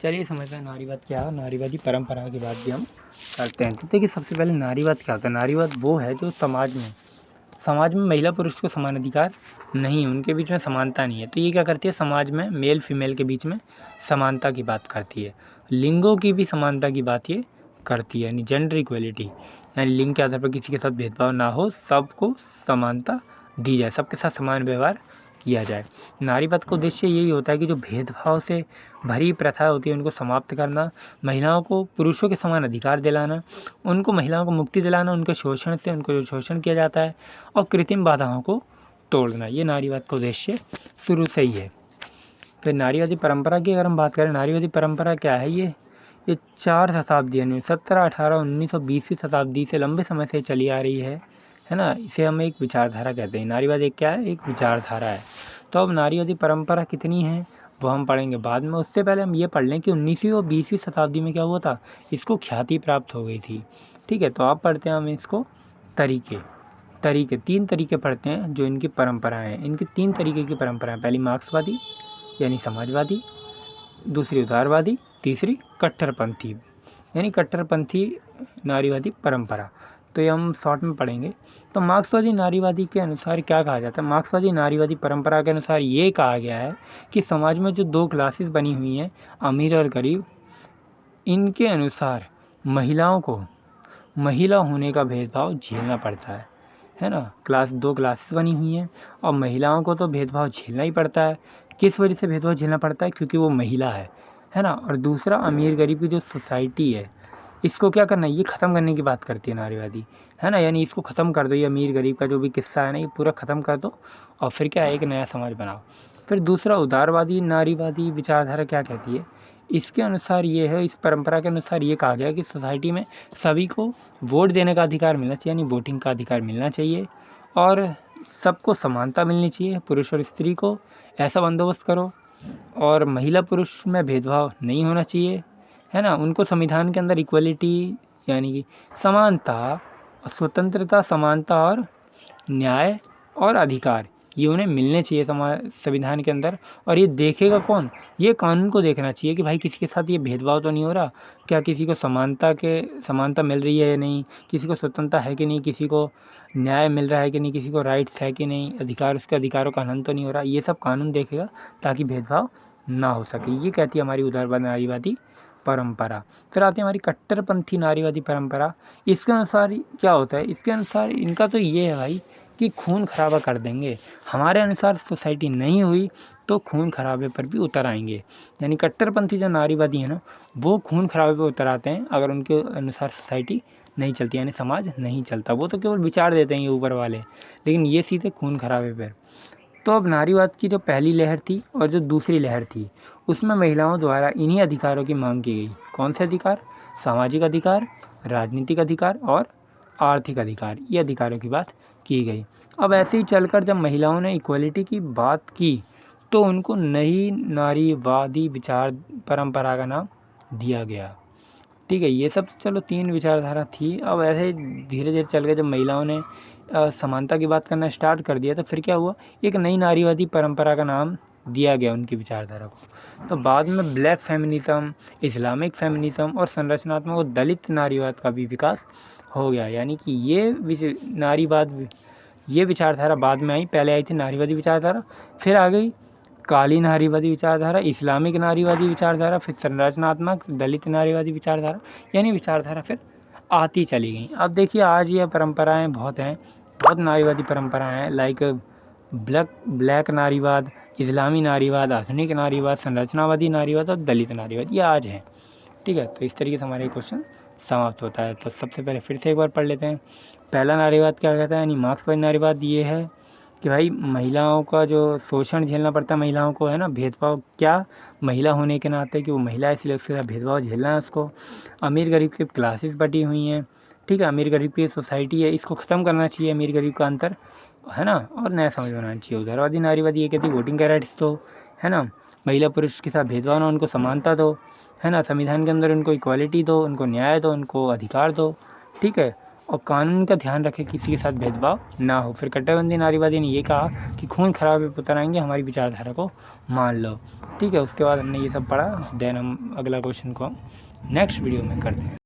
चलिए समझते हैं नारीवाद क्या है और नारीवादी परंपरा की बात भी हम करते हैं। तो देखिए सबसे पहले नारीवाद क्या होता है। नारीवाद वो है जो समाज में महिला पुरुष को समान अधिकार नहीं है, उनके बीच में समानता नहीं है। तो ये क्या करती है, समाज में मेल फीमेल के बीच में समानता की बात करती है, लिंगों की भी समानता की बात ये करती है, यानी जेंडर इक्वलिटी, यानी लिंग के आधार पर किसी के साथ भेदभाव ना हो, सबको समानता दी जाए, सबके साथ समान व्यवहार किया जाए। नारीवाद का उद्देश्य यही होता है कि जो भेदभाव से भरी प्रथा होती है उनको समाप्त करना, महिलाओं को पुरुषों के समान अधिकार दिलाना, उनको महिलाओं को मुक्ति दिलाना उनके शोषण से, उनको जो शोषण किया जाता है, और कृत्रिम बाधाओं को तोड़ना। ये नारीवाद का उद्देश्य शुरू से ही है। फिर नारीवादी परंपरा की अगर हम बात करें, नारीवादी परंपरा क्या है, ये 4 शताब्दियों में 17, 18, 19 और 20वीं शताब्दी से लंबे समय से चली आ रही है ना। इसे हम एक विचारधारा कहते हैं। नारीवाद एक क्या है, एक विचारधारा है। तो अब नारीवादी परंपरा कितनी है वो हम पढ़ेंगे बाद में। उससे पहले हम ये पढ़ लें कि 19वीं और 20वीं शताब्दी में क्या हुआ था, इसको ख्याति प्राप्त हो गई थी। ठीक है, तो आप पढ़ते हैं हम इसको तरीके 3 तरीके पढ़ते हैं जो इनकी परंपराएं हैं। इनकी 3 तरीके की परंपराएं, पहली मार्क्सवादी यानी समाजवादी, दूसरी उदारवादी, तीसरी कट्टरपंथी यानी कट्टरपंथी नारीवादी परंपरा। तो ये हम शॉर्ट में पढ़ेंगे। तो मार्क्सवादी नारीवादी के अनुसार क्या कहा जाता है, मार्क्सवादी नारीवादी परंपरा के अनुसार ये कहा गया है कि समाज में जो 2 क्लासेस बनी हुई हैं, अमीर और गरीब, इनके अनुसार महिलाओं को महिला होने का भेदभाव झेलना पड़ता है ना। 2 क्लासेस बनी हुई हैं और महिलाओं को तो भेदभाव झेलना ही पड़ता है। किस वजह से भेदभाव झेलना पड़ता है, क्योंकि वो महिला है ना। और दूसरा, अमीर गरीब की जो सोसाइटी है, इसको क्या करना है, ये ख़त्म करने की बात करती है नारीवादी, है ना। यानी इसको ख़त्म कर दो, ये अमीर गरीब का जो भी किस्सा है ना, ये पूरा ख़त्म कर दो और फिर क्या है, एक नया समाज बनाओ। फिर दूसरा, उदारवादी नारीवादी विचारधारा क्या कहती है, इसके अनुसार ये है, इस परंपरा के अनुसार ये कहा गया कि सोसाइटी में सभी को वोट देने का अधिकार मिलना चाहिए, यानी वोटिंग का अधिकार मिलना चाहिए, और सबको समानता मिलनी चाहिए, पुरुष और स्त्री को ऐसा बंदोबस्त करो, और महिला पुरुष में भेदभाव नहीं होना चाहिए, है ना। उनको संविधान के अंदर इक्वलिटी यानी कि समानता, स्वतंत्रता, समानता और न्याय और अधिकार, ये उन्हें मिलने चाहिए संविधान के अंदर। और ये देखेगा कौन, ये कानून को देखना चाहिए कि भाई किसी के साथ ये भेदभाव तो नहीं हो रहा, क्या किसी को समानता मिल रही है या नहीं, किसी को स्वतंत्रता है कि नहीं, किसी को न्याय मिल रहा है कि नहीं, किसी को राइट्स है कि नहीं, उसके अधिकारों का हनन तो नहीं हो रहा। ये सब कानून देखेगा ताकि भेदभाव ना हो सके। ये कहती है हमारी उदारवादी नारीवादी परंपरा। फिर आती है हमारी कट्टरपंथी नारीवादी परंपरा। इसके अनुसार क्या होता है, इसके अनुसार इनका तो ये है भाई कि खून खराबा कर देंगे, हमारे अनुसार सोसाइटी नहीं हुई तो खून खराबे पर भी उतर आएंगे। यानी कट्टरपंथी जो नारीवादी है ना, वो खून खराबे पर उतर आते हैं अगर उनके अनुसार सोसाइटी नहीं चलती, यानी समाज नहीं चलता। वो तो केवल विचार देते हैं ये ऊपर वाले, लेकिन ये सीधे खून खराबे पर। तो अब नारीवाद की जो पहली लहर थी और जो दूसरी लहर थी, उसमें महिलाओं द्वारा इन्हीं अधिकारों की मांग की गई। कौन से अधिकार, सामाजिक अधिकार, राजनीतिक अधिकार और आर्थिक अधिकार, ये अधिकारों की बात की गई। अब ऐसे ही चलकर जब महिलाओं ने इक्वलिटी की बात की तो उनको नई नारीवादी विचार परंपरा का नाम दिया गया। ठीक है, ये सब चलो 3 विचारधारा थी। अब ऐसे धीरे धीरे चल के जब महिलाओं ने समानता की बात करना स्टार्ट कर दिया तो फिर क्या हुआ, एक नई नारीवादी परंपरा का नाम दिया गया उनकी विचारधारा को। तो बाद में ब्लैक फेमिनिज्म, इस्लामिक फेमिनिज्म और संरचनात्मक और दलित नारीवाद का भी विकास हो गया। यानी कि ये विचारधारा बाद में आई। पहले आई थी नारीवादी विचारधारा, फिर आ गई काली नारीवादी विचारधारा, इस्लामिक नारीवादी विचारधारा, फिर संरचनात्मक दलित नारीवादी विचारधारा, यानी विचारधारा फिर आती चली गई। अब देखिए आज ये परंपराएं बहुत हैं, बहुत नारीवादी परंपराएं हैं, लाइक ब्लैक नारीवाद, इस्लामी नारीवाद, आधुनिक नारीवाद, संरचनावादी नारीवाद और दलित नारीवाद, ये आज हैं। ठीक है, तो इस तरीके से हमारे क्वेश्चन समाप्त होता है। तो सबसे पहले फिर से एक बार पढ़ लेते हैं। पहला नारीवाद क्या कहता है, यानी मार्क्सवादी नारीवाद ये है कि भाई महिलाओं का जो शोषण झेलना पड़ता है, महिलाओं को, है ना, भेदभाव, क्या महिला होने के नाते कि वो महिला है इसलिए उसके साथ भेदभाव झेलना है उसको। अमीर गरीब की क्लासेस बटी हुई हैं, ठीक है, अमीर गरीब की सोसाइटी है, इसको ख़त्म करना चाहिए अमीर गरीब का अंतर, है ना, और नया समझ बनाना चाहिए। उदारवादी नारीवादी ये कहती है वोटिंग का राइट्स दो, है ना, महिला पुरुष के साथ भेदभाव ना, उनको समानता दो, है ना, संविधान के अंदर उनको इक्वालिटी दो, उनको न्याय दो, उनको अधिकार दो। ठीक है, और कानून का ध्यान रखे, किसी के साथ भेदभाव ना हो। फिर कट्टरपंथी नारीवादी ने ये कहा कि खून खराबे पुत्र आएंगे, हमारी विचारधारा को मान लो। ठीक है, उसके बाद हमने ये सब पढ़ा। देन हम अगला क्वेश्चन को नेक्स्ट वीडियो में करते हैं।